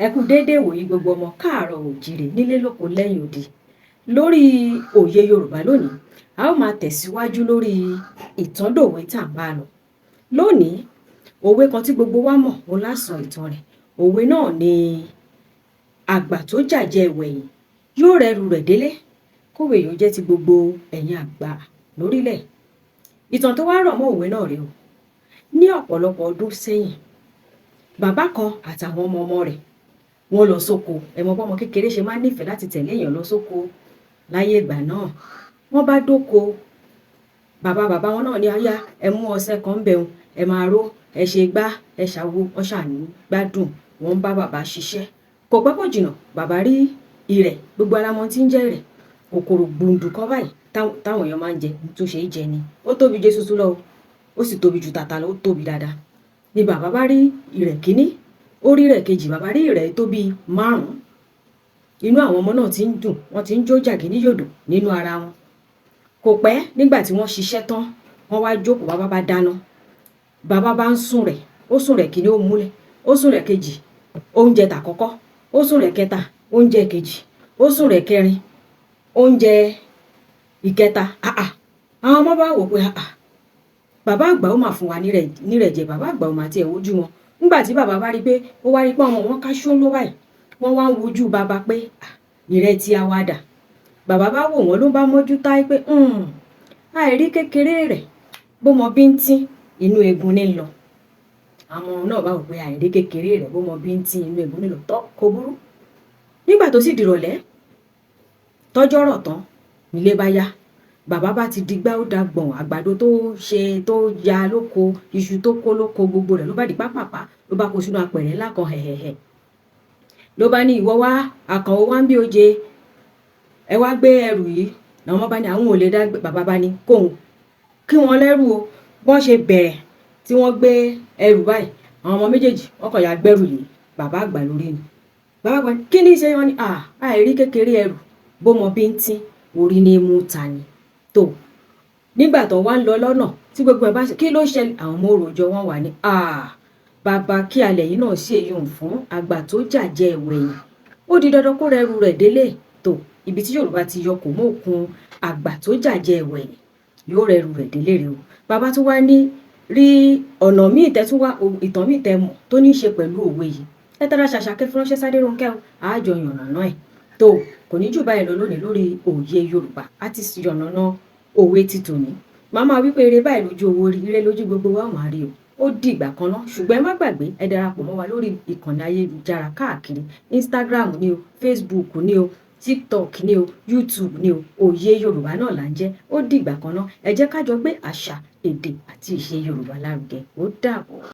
Ẹ kú déédéé wòyí gbogbo ọmọ káàárọ̀ oòjíire nílé lóko lẹ́yìn odi. Lórí òye Yorùbá lónìí, a ó máa tẹ̀síwájú lórí ìtánd'òwe tá à ń bá lọ. Lónìí, òwe kan tí gbogbo wa mọ̀ òun la sọ ìtàn rẹ̀. Òwe náà ni àgbà tó jàjẹ ìwẹ̀yìn yóò rẹrù rẹ̀ délé. Kówe yóò jẹ́ ti gbogbo ẹ̀yin àgbà lórílẹ̀. Ìtàn tó wá rọ̀ mọ́ òwe náà rèé o. Ní ọ̀pọ̀lọpọ̀ ọdún sẹ́yìn, bàbá kan àtàwọn ọmọ rẹ̀ wọ́n lọ sóko. Ẹ mọ̀ bọ́mọ kékeré ṣe máa ń nífẹ̀ẹ́ láti tẹ̀lé èèyàn lọ sóko láyé ìgbà náà. Wọ́n bá dóko. Bàbá wọn náà ní ayá ẹ mú ọṣẹ kan ń bẹun, ẹ máa ró, ẹ ṣe gbá, ẹ ṣàwo, wọ́n ṣàní gbádùn. Wọ́n ń bá bàbá ṣiṣẹ́. Kò pẹ́ kò jìnnà, bàbá rí ìrẹ̀, gbogbo ara wọn tí ń jẹ́ ìrẹ̀. Kòkòrò gbùndù kan báyìí táwọn èèyàn máa ń jẹ tó ṣe é jẹ ni. Ó tóbi jésù tú lọ, ó sì tóbi ju tata lọ, ó tóbi dáadáa. Ni bàbá bá rí ìrẹ̀ kíní, ó rí ìrẹ̀ kejì, bàbá rí ìrẹ̀ tó bí 5. Inú àwọn ọmọ náà ti ń dùn, wọ́n ti ń jó jàgídíjòdò nínú ara wọn. Kò pẹ́ nígbà tí wọ́n ṣiṣẹ́ tán, wọ́n wá jókòó, bàbá bá dáná. Bàbá bá ń sùn rẹ̀, ó sùn rẹ̀ kíní ó múlẹ̀, ó sùn rẹ̀ kejì, oúnjẹ tàkọ́kọ́, ó sùn rẹ̀ kẹta, oúnjẹ kejì, ó sùn rẹ̀ kẹrin, oúnjẹ ìkẹta. Àwọn ọmọ bá wò pé bàbá àgbà ó máa fún wa nírẹ̀ jẹ, bàbá àgbà ó máa tiẹ̀ wojú wọn. Nígbà tí bàbá bá rí pé ó wá rí pé ọmọ wọn ká ṣóńló báyìí, wọ́n wá ń wojú bàbá pé ìrẹ̀ tí a wá dà. Bàbá bá wò wọ́n ló bá mọ́jú táyé pé àìrí kékeré rẹ̀ bó mọ bíntín inú egun ní lọ. Àwọn náà bá wò pé àìrí kékeré rẹ̀ bó mọ bíntín inú egun ní lọ tọ́ kò burú. Nígbà tó sì dìrọ̀lẹ́ tọ́jọ́ rọ̀ tán nílé bá yá. Bàbá bá ti digbá ó da gbọ̀n, àgbàdo tó ya lóko, iṣu tó kó lóko, gbogbo rẹ̀ ló bá di pápápá, ló bá kó sínú apẹ̀rẹ̀ ńlá kan hẹ̀hẹ̀hẹ̀. Ló bá ní ìwọ wá àkànwó wá ń bí oje, ẹ wá gbé ẹrù yìí. Làwọn ọmọ bá ní àwọn ò lè dá gbé. Bàbá bá ní kóhun kí wọ́n lẹ́rù o. Wọ́n ṣe bẹ̀rẹ̀ tí wọ́n gbé ẹrù báyìí. Àwọn ọmọ méjèèjì wọ́n kàn ya gbẹ́rù yìí bàbá àgbà lórí ni. Bàbá àgbà ní kí ni ṣe? Wọ́n ní àìrí kékeré ẹrù bó mọ bíntín orí ní mú ta ni. Tó nígbà tó wá ń lọ lọ́nà tí gbogbo ẹ̀ bá ṣe kí ló ṣẹlẹ̀, àwọn ọmọ òròjọ́ wọn wà ní bàbá kí alẹ̀ yìí náà ṣe èyí fún àgbà tó jàjẹ ìwẹ̀yìn. Ó di dandan kó rẹrù rẹ̀ délé. Tó ibi tí Yorùbá ti yọ kò mọ́ òkun àgbà tó jàjẹ ìwẹ̀yìn yóò rẹrù rẹ̀ délé rẹ̀ o. Bàbá tó wá ní rí ọ̀nà míì tẹ́túwá ìtàn míì tẹ́ mọ̀ tó ní í ṣe pẹ̀lú òwe yìí. Ẹ tẹ́ra ṣàṣàkẹ́ fún ránṣẹ́ sáré Rónkẹ́ o, àájọ yànnàná ẹ̀. Tó kò ní jù báyìí lọ lónìí lórí òye Yorùbá àti yànnàná òwe ti tòní. Màmá wípé eré báyìí lójú owó rí, ire lójú gbogbo wa máa rí o. Ó di ìgbà kan náà, ṣùgbọ́n ẹ má gbàgbé ẹ darapọ̀ mọ́ wa lórí ìkànnì ayélujára káàkiri Instagram ni o, Facebook ni o, TikTok ni o, YouTube ni o. Òye Yorùbá náà là ń jẹ́. Ó di ìgbà kan náà, ẹ jẹ́ ká jọ gbé àṣà, èdè àti ìṣe Yorùbá lárugẹ. Ó dàbọ̀.